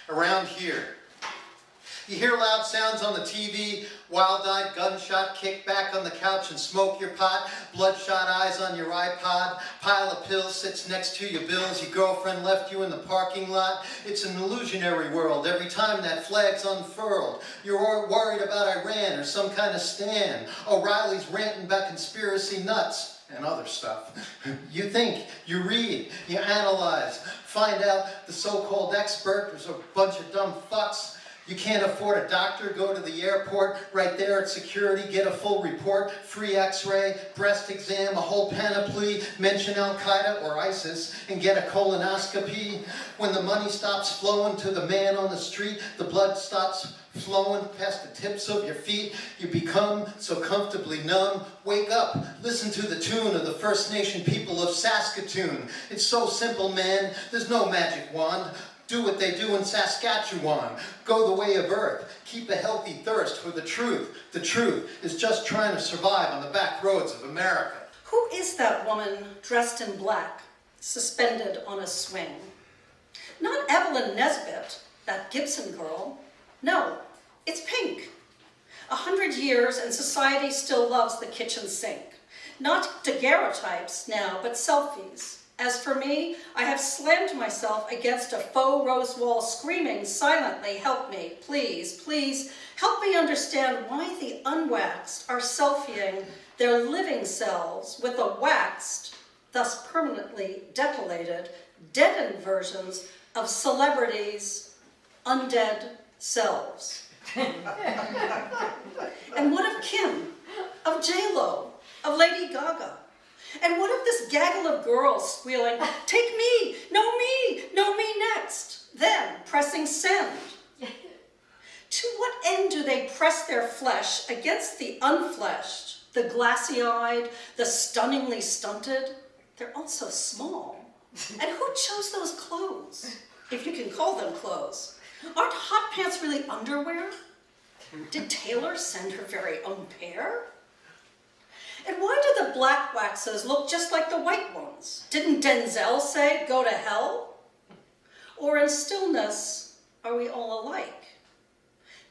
Around here. You hear loud sounds on the TV, wild-eyed gunshot, kick back on the couch and smoke your pot, bloodshot eyes on your iPod, pile of pills sits next to your bills, your girlfriend left you in the parking lot. It's an illusionary world every time that flag's unfurled. You're worried about Iran or some kind of stand. O'Reilly's ranting about conspiracy nuts and other stuff. You think, you read, you analyze, find out the so-called expert is a bunch of dumb fucks. You can't afford a doctor, go to the airport, right there at security, get a full report, free x-ray, breast exam, a whole panoply, mention Al-Qaeda or ISIS, and get a colonoscopy. When the money stops flowing to the man on the street, the blood stops flowing past the tips of your feet, you become so comfortably numb. Wake up, listen to the tune of the First Nation people of Saskatoon. It's so simple, man, there's no magic wand. Do what they do in Saskatchewan. Go the way of Earth. Keep a healthy thirst for the truth. The truth is just trying to survive on the back roads of America. Who is that woman dressed in black, suspended on a swing? Not Evelyn Nesbit, that Gibson girl. No, it's Pink. 100 years and society still loves the kitchen sink. Not daguerreotypes now, but selfies. As for me, I have slammed myself against a faux rose wall screaming silently, help me, please, please, help me understand why the unwaxed are selfieing their living selves with the waxed, thus permanently depilated, deadened versions of celebrities' undead selves. And what of Kim, of J-Lo, of Lady Gaga? And what of this gaggle of girls squealing, take me, no me next, then pressing send? To what end do they press their flesh against the unfleshed, the glassy-eyed, the stunningly stunted? They're all so small. And who chose those clothes, if you can call them clothes? Aren't hot pants really underwear? Did Taylor send her very own pair? And why do the black waxes look just like the white ones? Didn't Denzel say, go to hell? Or in stillness, are we all alike?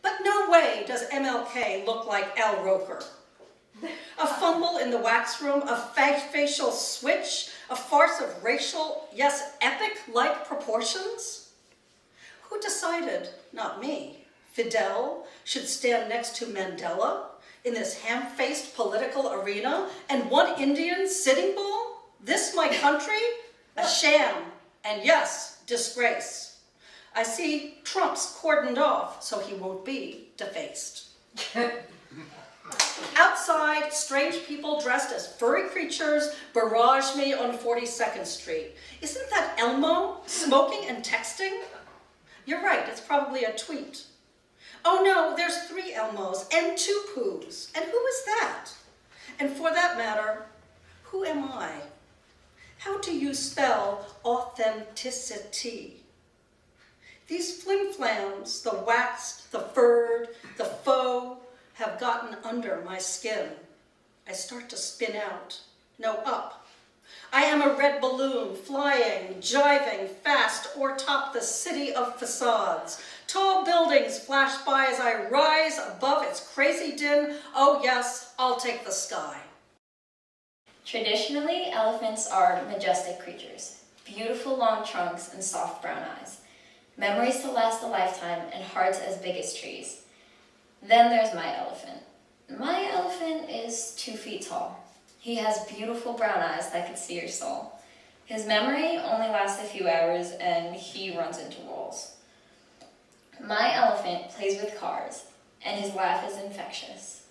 But no way does MLK look like Al Roker. A fumble in the wax room, a facial switch, a farce of racial, yes, epic-like proportions? Who decided, not me, Fidel should stand next to Mandela in this ham-faced political arena, and one Indian sitting bull? This my country? A sham, and yes, disgrace. I see Trump's cordoned off so he won't be defaced. Outside, strange people dressed as furry creatures barrage me on 42nd Street. Isn't that Elmo smoking and texting? You're right, it's probably a tweet. Oh no, there's 3 Elmos and 2 Poos. And who is that? And for that matter, who am I? How do you spell authenticity? These flim-flams, the waxed, the furred, the faux, have gotten under my skin. I start to spin out, no up. I am a red balloon, flying, jiving fast o'er top the city of facades. Tall buildings flash by as I rise above its crazy din. Oh yes, I'll take the sky. Traditionally, elephants are majestic creatures, beautiful long trunks and soft brown eyes, memories to last a lifetime and hearts as big as trees. Then there's my elephant. My elephant is 2 feet tall. He has beautiful brown eyes that could see your soul. His memory only lasts a few hours and he runs into walls. My elephant plays with cars and his laugh is infectious.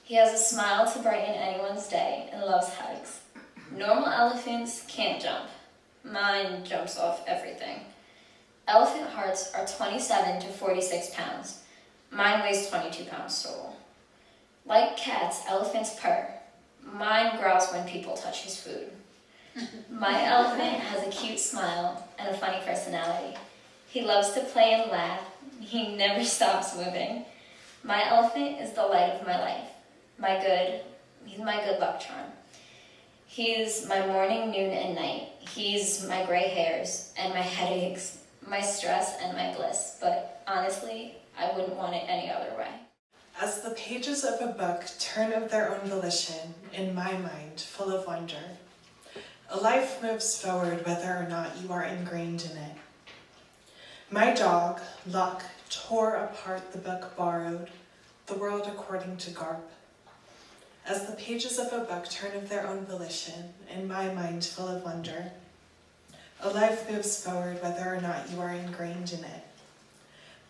He has a smile to brighten anyone's day and loves hugs. Normal elephants can't jump. Mine jumps off everything. Elephant hearts are 27 to 46 pounds. Mine weighs 22 pounds total. Like cats, elephants purr. Mine growls when people touch his food. My elephant has a cute smile and a funny personality. He loves to play and laugh. He never stops moving. My elephant is the light of my life. He's my good luck charm. He's my morning, noon, and night. He's my gray hairs and my headaches, my stress and my bliss, but honestly, I wouldn't want it any other way. As the pages of a book turn of their own volition, in my mind, full of wonder, a life moves forward whether or not you are ingrained in it. My dog, Luck, tore apart the book borrowed, The World According to Garp. As the pages of a book turn of their own volition, in my mind full of wonder, a life moves forward whether or not you are ingrained in it.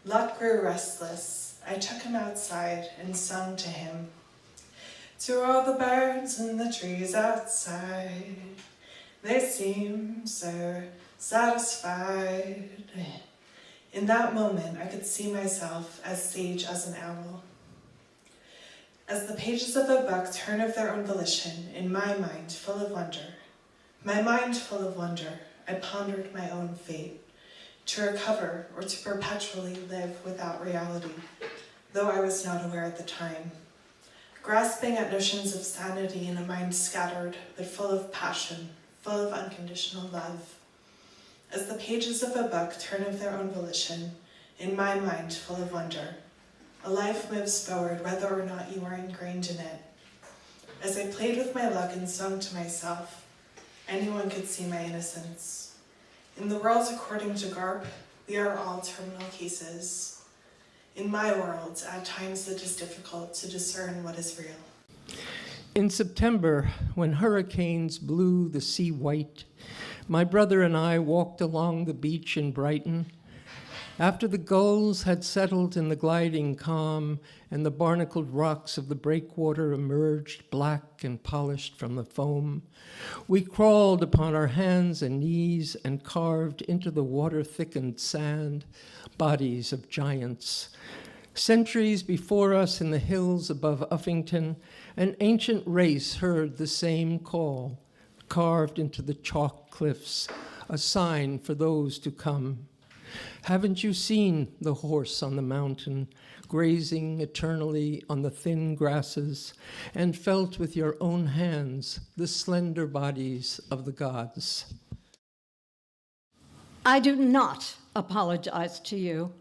Luck grew restless. I took him outside and sung to him. To all the birds in the trees outside, they seem so satisfied. In that moment, I could see myself as sage as an owl. As the pages of a book turn of their own volition, in my mind full of wonder, my mind full of wonder, I pondered my own fate, to recover or to perpetually live without reality, though I was not aware at the time, grasping at notions of sanity in a mind scattered but full of passion, full of unconditional love. As the pages of a book turn of their own volition, in my mind full of wonder, a life moves forward whether or not you are ingrained in it. As I played with my luck and sung to myself, anyone could see my innocence. In the world according to Garp, we are all terminal cases. In my world, at times it is difficult to discern what is real. In September, when hurricanes blew the sea white, my brother and I walked along the beach in Brighton. After the gulls had settled in the gliding calm and the barnacled rocks of the breakwater emerged black and polished from the foam, we crawled upon our hands and knees and carved into the water-thickened sand bodies of giants. Centuries before us in the hills above Uffington, an ancient race heard the same call, carved into the chalk cliffs, a sign for those to come. Haven't you seen the horse on the mountain, grazing eternally on the thin grasses, and felt with your own hands the slender bodies of the gods? I do not apologize to you.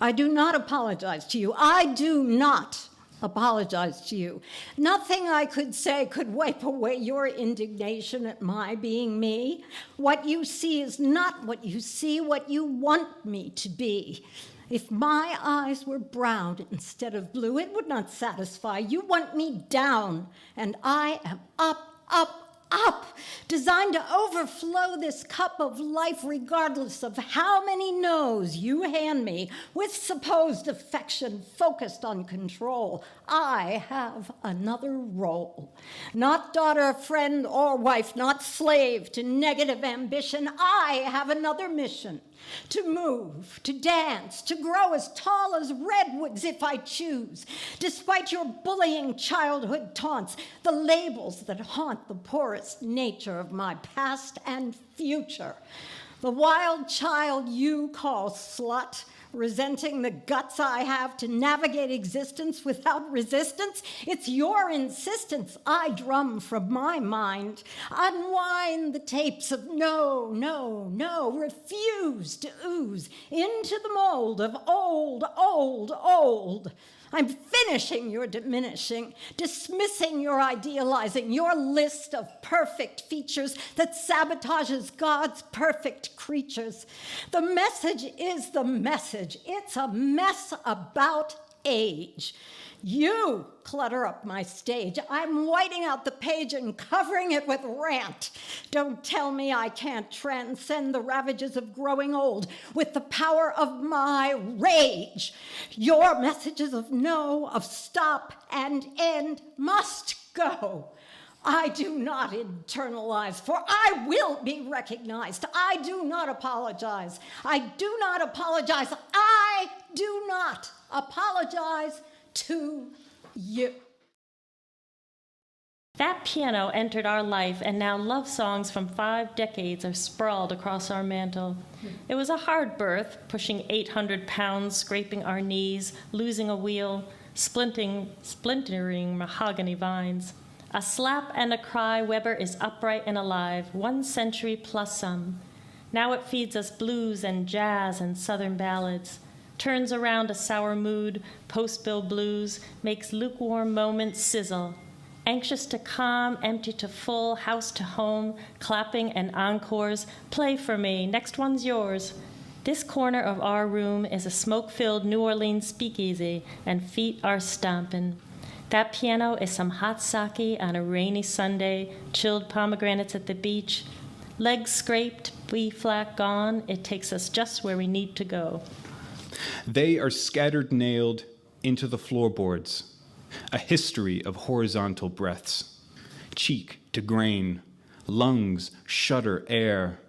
I do not apologize to you. I do not apologize to you. Nothing I could say could wipe away your indignation at my being me. What you see is not what you see, what you want me to be. If my eyes were brown instead of blue, it would not satisfy. You want me down, and I am up, up, up, designed to overflow this cup of life regardless of how many no's you hand me with supposed affection focused on control. I have another role. Not daughter, friend, or wife, not slave to negative ambition. I have another mission. To move, to dance, to grow as tall as redwoods if I choose, despite your bullying childhood taunts, the labels that haunt the poorest nature of my past and future. The wild child you call slut, resenting the guts I have to navigate existence without resistance. It's your insistence I drum from my mind. Unwind the tapes of no, no, no, refuse to ooze into the mold of old, old, old. I'm finishing your diminishing, dismissing your idealizing, your list of perfect features that sabotages God's perfect creatures. The message is the message. It's a mess about age. You clutter up my stage. I'm whiting out the page and covering it with rant. Don't tell me I can't transcend the ravages of growing old with the power of my rage. Your messages of no, of stop and end must go. I do not internalize, for I will be recognized. I do not apologize. I do not apologize. I do not apologize to you. That piano entered our life, and now love songs from 5 decades are sprawled across our mantle. It was a hard birth, pushing 800 pounds, scraping our knees, losing a wheel, splintering mahogany vines. A slap and a cry, Weber is upright and alive, 1 century plus some. Now it feeds us blues and jazz and southern ballads, turns around a sour mood, post-bill blues, makes lukewarm moments sizzle. Anxious to calm, empty to full, house to home, clapping and encores. Play for me, next one's yours. This corner of our room is a smoke-filled New Orleans speakeasy, and feet are stomping. That piano is some hot sake on a rainy Sunday, chilled pomegranates at the beach. Legs scraped, B-flat gone, it takes us just where we need to go. They are scattered nailed into the floorboards, a history of horizontal breaths, cheek to grain, lungs shudder air.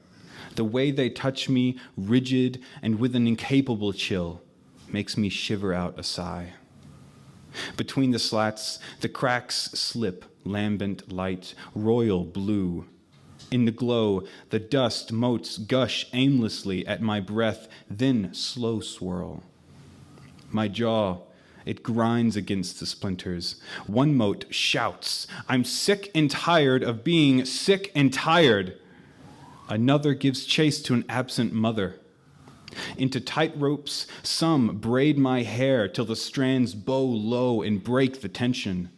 The way they touch me, rigid and with an incapable chill, makes me shiver out a sigh. Between the slats, the cracks slip lambent light, royal blue. In the glow, the dust motes gush aimlessly at my breath, then slow swirl. My jaw, it grinds against the splinters. One mote shouts, "I'm sick and tired of being sick and tired." Another gives chase to an absent mother. Into tight ropes, some braid my hair till the strands bow low and break the tension.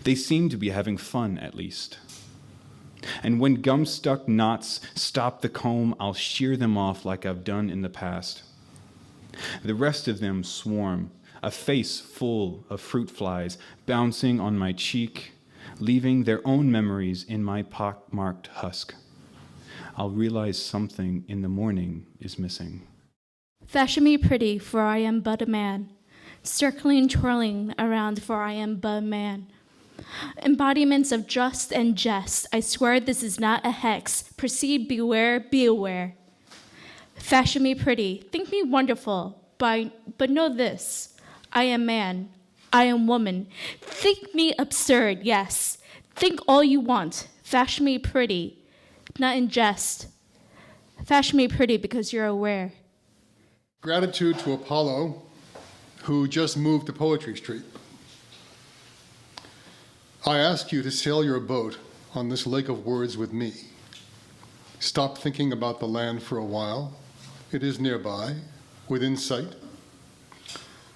They seem to be having fun, at least. And when gum-stuck knots stop the comb, I'll shear them off like I've done in the past. The rest of them swarm, a face full of fruit flies bouncing on my cheek, leaving their own memories in my pock-marked husk. I'll realize something in the morning is missing. Fashion me pretty, for I am but a man. Circling, twirling around, for I am but a man. Embodiments of just and jest, I swear this is not a hex. Proceed, beware, be aware. Fashion me pretty, think me wonderful, but know this, I am man, I am woman. Think me absurd, yes. Think all you want. Fashion me pretty, not in jest. Fashion me pretty because you're aware. Gratitude to Apollo, who just moved to Poetry Street. I ask you to sail your boat on this lake of words with me. Stop thinking about the land for a while. It is nearby, within sight.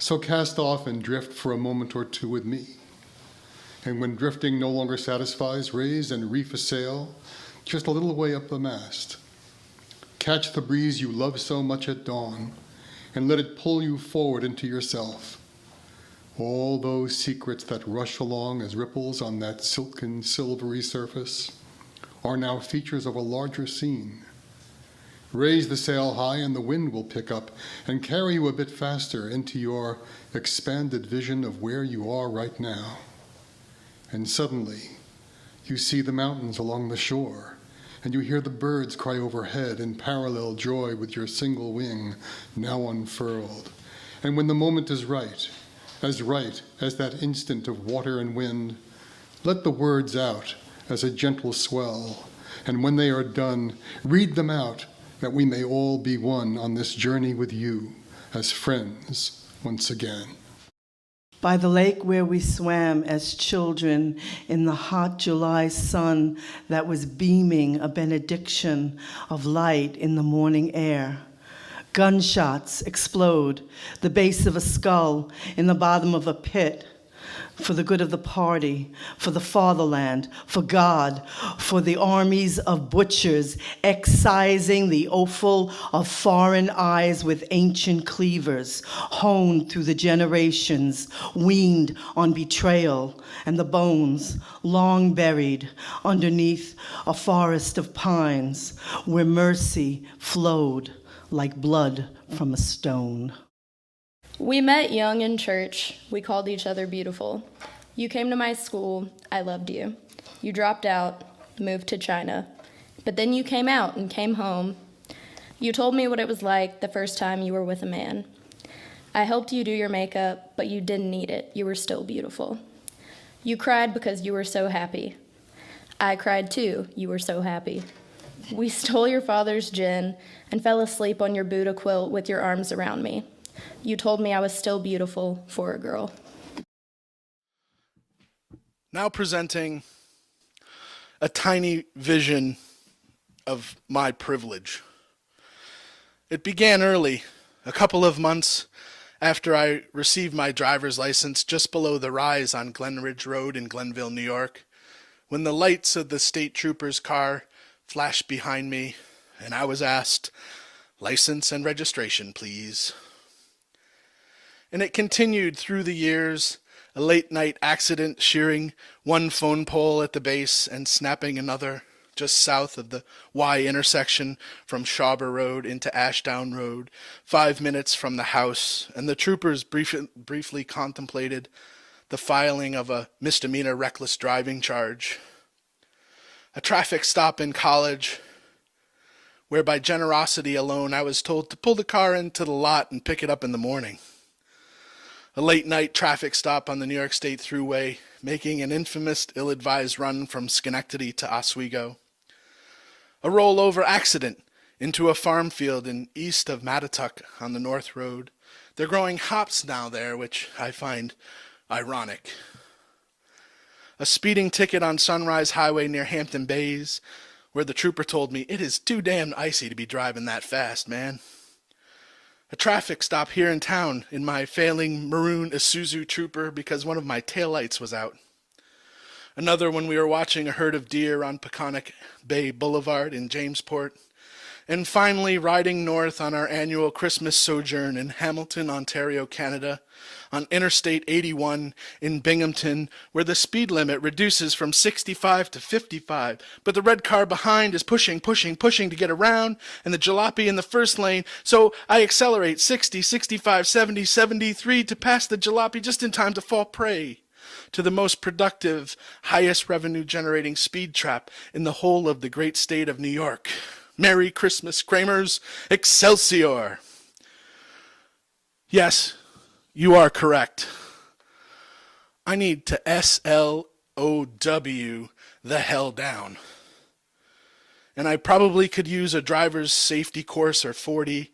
So cast off and drift for a moment or two with me. And when drifting no longer satisfies, raise and reef a sail just a little way up the mast. Catch the breeze you love so much at dawn and let it pull you forward into yourself. All those secrets that rush along as ripples on that silken, silvery surface are now features of a larger scene. Raise the sail high and the wind will pick up and carry you a bit faster into your expanded vision of where you are right now. And suddenly, you see the mountains along the shore, and you hear the birds cry overhead in parallel joy with your single wing now unfurled. And when the moment is right as that instant of water and wind, let the words out as a gentle swell. And when they are done, read them out, that we may all be one on this journey with you as friends once again. By the lake where we swam as children in the hot July sun that was beaming a benediction of light in the morning air. Gunshots explode, the base of a skull in the bottom of a pit, for the good of the party, for the fatherland, for God, for the armies of butchers excising the offal of foreign eyes with ancient cleavers, honed through the generations, weaned on betrayal, and the bones long buried underneath a forest of pines where mercy flowed like blood from a stone. We met young in church. We called each other beautiful. You came to my school. I loved you. You dropped out, moved to China. But then you came out and came home. You told me what it was like the first time you were with a man. I helped you do your makeup, but you didn't need it. You were still beautiful. You cried because you were so happy. I cried too. You were so happy. We stole your father's gin and fell asleep on your Buddha quilt with your arms around me. You told me I was still beautiful for a girl. Now presenting a tiny vision of my privilege. It began early, a couple of months after I received my driver's license, just below the rise on Glen Ridge Road in Glenville, New York, when the lights of the state trooper's car flashed behind me, and I was asked, "License and registration, please." And it continued through the years, a late-night accident shearing one phone pole at the base and snapping another just south of the Y intersection from Shawber Road into Ashdown Road, 5 minutes from the house, and the troopers briefly contemplated the filing of a misdemeanor reckless driving charge. A traffic stop in college, where by generosity alone I was told to pull the car into the lot and pick it up in the morning. A late-night traffic stop on the New York State Thruway, making an infamous ill-advised run from Schenectady to Oswego. A rollover accident into a farm field east of Mattatuck on the North Road. They're growing hops now there, which I find ironic. A speeding ticket on Sunrise Highway near Hampton Bays, where the trooper told me, "It is too damn icy to be driving that fast, man." A traffic stop here in town in my failing maroon Isuzu Trooper because one of my taillights was out. Another when we were watching a herd of deer on Peconic Bay Boulevard in Jamesport. And finally, riding north on our annual Christmas sojourn in Hamilton, Ontario, Canada, on Interstate 81 in Binghamton, where the speed limit reduces from 65 to 55, but the red car behind is pushing to get around, and the jalopy in the first lane, so I accelerate 60, 65, 70, 73 to pass the jalopy just in time to fall prey to the most productive, highest revenue-generating speed trap in the whole of the great state of New York. Merry Christmas, Kramers. Excelsior. Yes, you are correct. I need to SLOW the hell down. And I probably could use a driver's safety course or 40,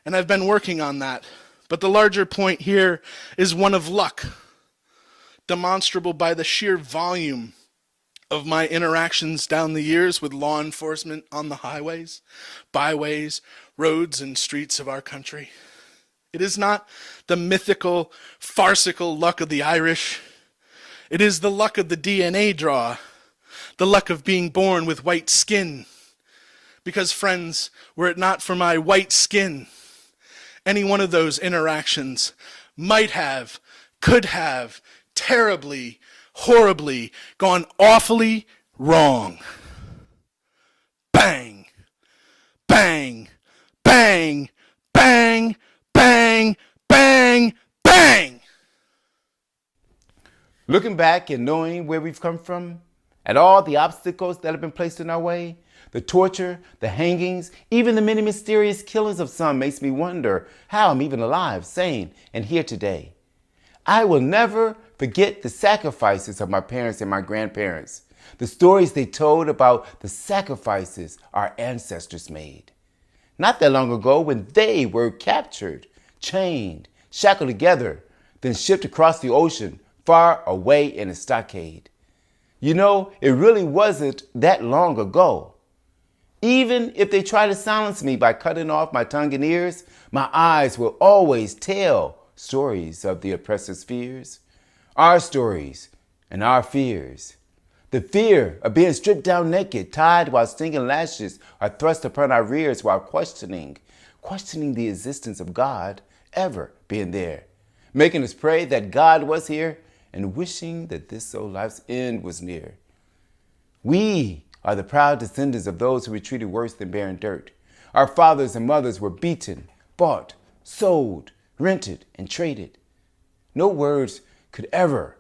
and I've been working on that. But the larger point here is one of luck, demonstrable by the sheer volume of my interactions down the years with law enforcement on the highways, byways, roads, and streets of our country. It is not the mythical, farcical luck of the Irish. It is the luck of the DNA draw, the luck of being born with white skin. Because, friends, were it not for my white skin, any one of those interactions might have, could have, terribly, horribly gone awfully wrong. Bang, bang, bang, bang, bang, bang, bang. Looking back and knowing where we've come from, at all the obstacles that have been placed in our way, the torture, the hangings, even the many mysterious killings of some makes me wonder how I'm even alive, sane, and here today. I will never forget the sacrifices of my parents and my grandparents, the stories they told about the sacrifices our ancestors made. Not that long ago when they were captured, chained, shackled together, then shipped across the ocean, far away in a stockade. You know, it really wasn't that long ago. Even if they try to silence me by cutting off my tongue and ears, my eyes will always tell stories of the oppressor's fears. Our stories and our fears. The fear of being stripped down naked, tied while stinging lashes are thrust upon our rears while questioning the existence of God ever being there, making us pray that God was here and wishing that this so life's end was near. We are the proud descendants of those who were treated worse than barren dirt. Our fathers and mothers were beaten, bought, sold, rented, and traded. No words could ever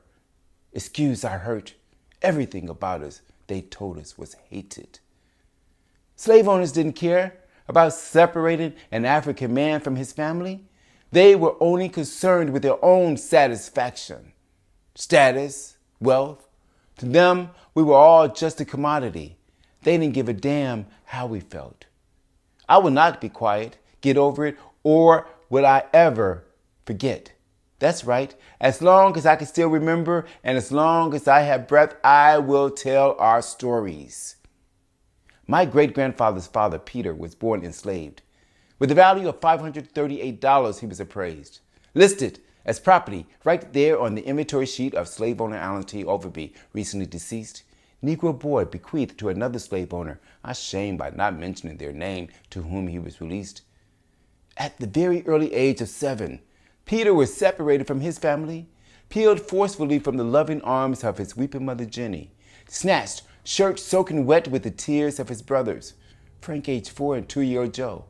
excuse our hurt. Everything about us, they told us, was hated. Slave owners didn't care about separating an African man from his family. They were only concerned with their own satisfaction, status, wealth. To them, we were all just a commodity. They didn't give a damn how we felt. I will not be quiet, get over it, or will I ever forget. That's right. As long as I can still remember and as long as I have breath, I will tell our stories. My great-grandfather's father, Peter, was born enslaved. With a value of $538, he was appraised, listed as property right there on the inventory sheet of slave owner Allen T. Overby, recently deceased. Negro boy bequeathed to another slave owner, ashamed by not mentioning their name, to whom he was released. At the very early age of 7, Peter was separated from his family, peeled forcefully from the loving arms of his weeping mother Jenny, snatched, shirt soaking wet with the tears of his brothers, Frank, age 4, and 2-year-old Joe.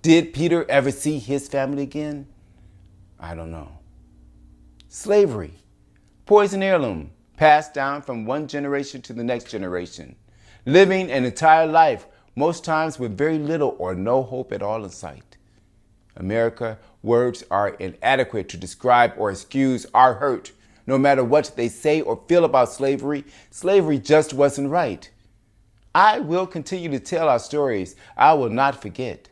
Did Peter ever see his family again? I don't know. Slavery, poison heirloom, passed down from one generation to the next generation, living an entire life, most times with very little or no hope at all in sight. America, words are inadequate to describe or excuse our hurt. No matter what they say or feel about slavery, slavery just wasn't right. I will continue to tell our stories. I will not forget.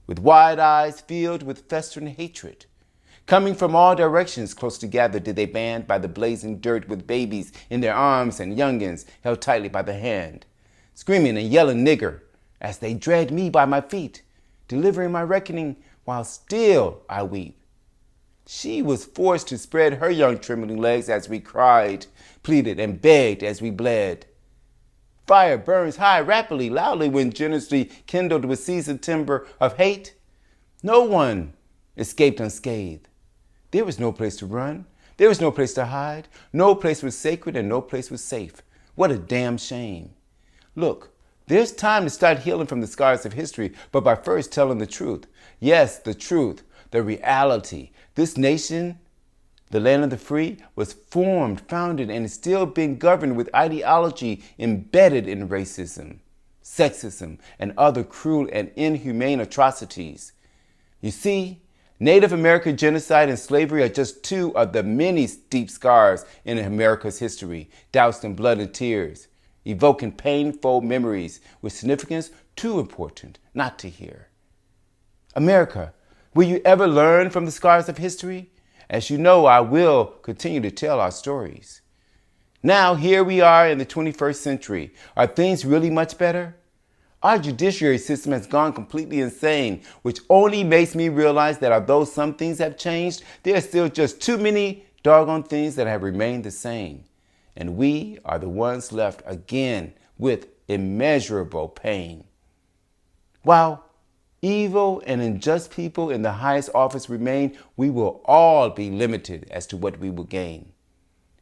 With wide eyes filled with festering hatred, coming from all directions, close together did they band by the blazing dirt with babies in their arms and youngins held tightly by the hand, screaming and yelling nigger as they dragged me by my feet, delivering my reckoning while still I weep. She was forced to spread her young trembling legs as we cried, pleaded, and begged as we bled. Fire burns high rapidly, loudly when generously kindled with seasoned timber of hate. No one escaped unscathed. There was no place to run. There was no place to hide. No place was sacred and no place was safe. What a damn shame. Look, there's time to start healing from the scars of history, but by first telling the truth. Yes, the truth, the reality. This nation, the land of the free, was formed, founded, and is still being governed with ideology embedded in racism, sexism, and other cruel and inhumane atrocities. You see, Native American genocide and slavery are just two of the many deep scars in America's history, doused in blood and tears, evoking painful memories with significance too important not to hear. America, will you ever learn from the scars of history? As you know, I will continue to tell our stories. Now, here we are in the 21st century. Are things really much better? Our judiciary system has gone completely insane, which only makes me realize that although some things have changed, there are still just too many doggone things that have remained the same. And we are the ones left again with immeasurable pain. While evil and unjust people in the highest office remain, we will all be limited as to what we will gain.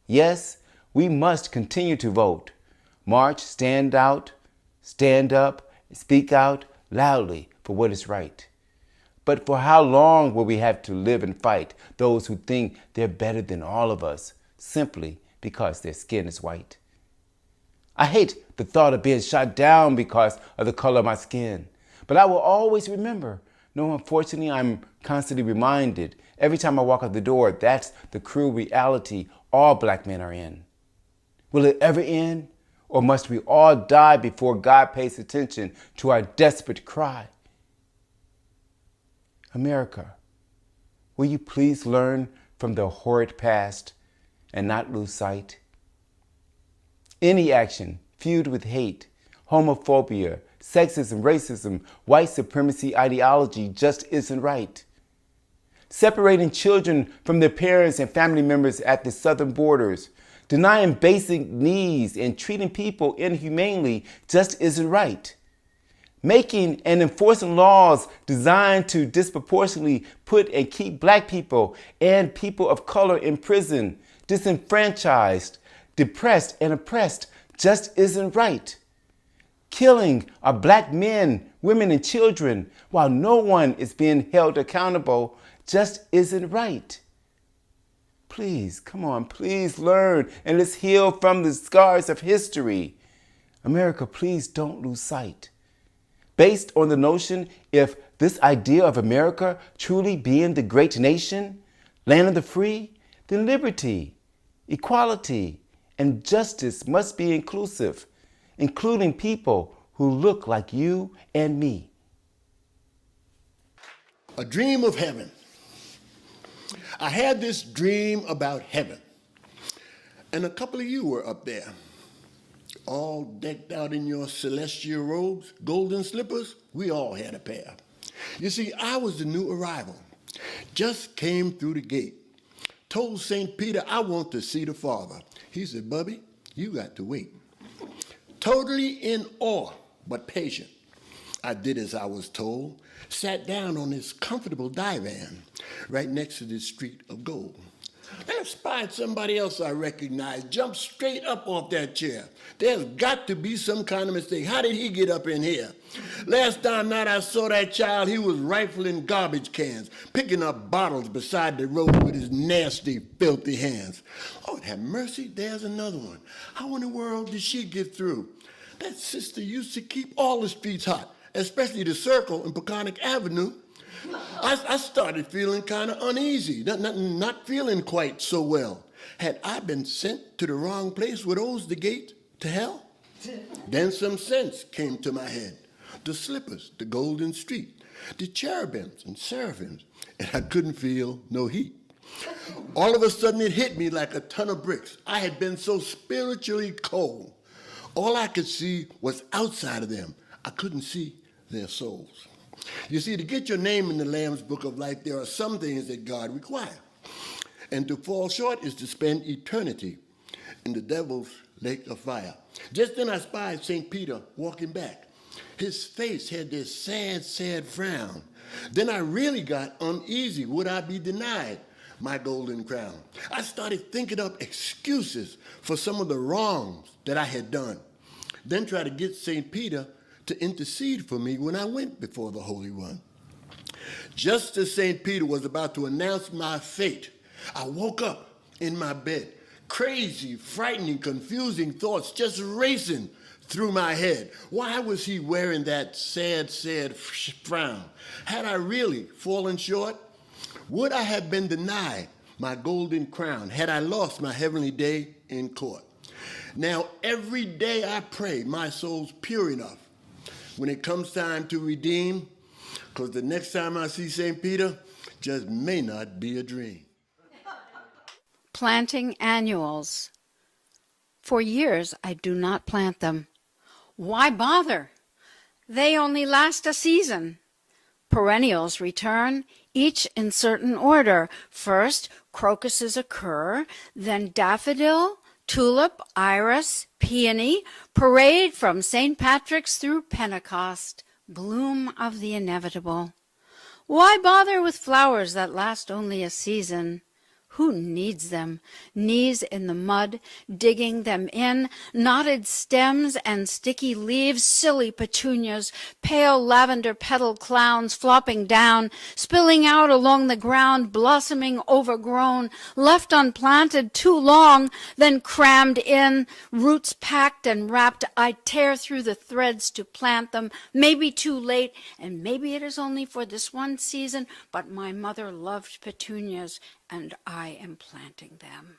Yes, we must continue to vote, march, stand out, stand up, speak out loudly for what is right. But for how long will we have to live and fight those who think they're better than all of us simply because their skin is white? I hate the thought of being shot down because of the color of my skin. But I will always remember, no, unfortunately, I'm constantly reminded every time I walk out the door, that's the cruel reality all black men are in. Will it ever end? Or must we all die before God pays attention to our desperate cry? America, will you please learn from the horrid past and not lose sight? Any action fueled with hate, homophobia, sexism, racism, white supremacy ideology just isn't right. Separating children from their parents and family members at the southern borders, denying basic needs and treating people inhumanely just isn't right. Making and enforcing laws designed to disproportionately put and keep black people and people of color in prison, disenfranchised, depressed, and oppressed just isn't right. Killing our black men, women, and children while no one is being held accountable just isn't right. Please, come on, please learn and let's heal from the scars of history. America, please don't lose sight. Based on the notion, if this idea of America truly being the great nation, land of the free, then liberty, equality, and justice must be inclusive, including people who look like you and me. A dream of heaven. I had this dream about heaven, and a couple of you were up there, all decked out in your celestial robes, golden slippers. We all had a pair. You see, I was the new arrival. Just came through the gate. Told St. Peter I want to see the Father. He said, Bubbie, you got to wait. Totally in awe, but patient. I did as I was told, sat down on this comfortable divan right next to this street of gold. Then I spied somebody else I recognized, jumped straight up off that chair. There's got to be some kind of mistake. How did he get up in here? Last time night I saw that child, he was rifling garbage cans, picking up bottles beside the road with his nasty, filthy hands. Lord have mercy, there's another one. How in the world did she get through? That sister used to keep all the streets hot, especially the Circle and Peconic Avenue. I started feeling kind of uneasy, not feeling quite so well. Had I been sent to the wrong place? Were those the gate to hell? Then some sense came to my head. The slippers, the golden street, the cherubims and seraphims, and I couldn't feel no heat. All of a sudden it hit me like a ton of bricks. I had been so spiritually cold. All I could see was outside of them. I couldn't see their souls. You see, to get your name in the Lamb's Book of Life, there are some things that God requires. And to fall short is to spend eternity in the devil's lake of fire. Just then I spied St. Peter walking back. His face had this sad, sad frown. Then I really got uneasy. Would I be denied my golden crown? I started thinking up excuses for some of the wrongs that I had done. Then tried to get St. Peter to intercede for me when I went before the Holy One. Just as St. Peter was about to announce my fate, I woke up in my bed. Crazy, frightening, confusing thoughts just racing through my head. Why was he wearing that sad, sad frown? Had I really fallen short? Would I have been denied my golden crown had I lost my heavenly day in court? Now, every day I pray my soul's pure enough when it comes time to redeem, because the next time I see St. Peter just may not be a dream. Planting annuals. For years, I do not plant them. Why bother? They only last a season. Perennials return, each in certain order. First, crocuses occur, then daffodil, tulip, iris, peony, parade from St. Patrick's through Pentecost, bloom of the inevitable. Why bother with flowers that last only a season? Who needs them? Knees in the mud, digging them in, knotted stems and sticky leaves, silly petunias, pale lavender petal clowns flopping down, spilling out along the ground, blossoming overgrown, left unplanted too long, then crammed in, roots packed and wrapped. I tear through the threads to plant them, maybe too late, and maybe it is only for this one season, but my mother loved petunias, and I am planting them.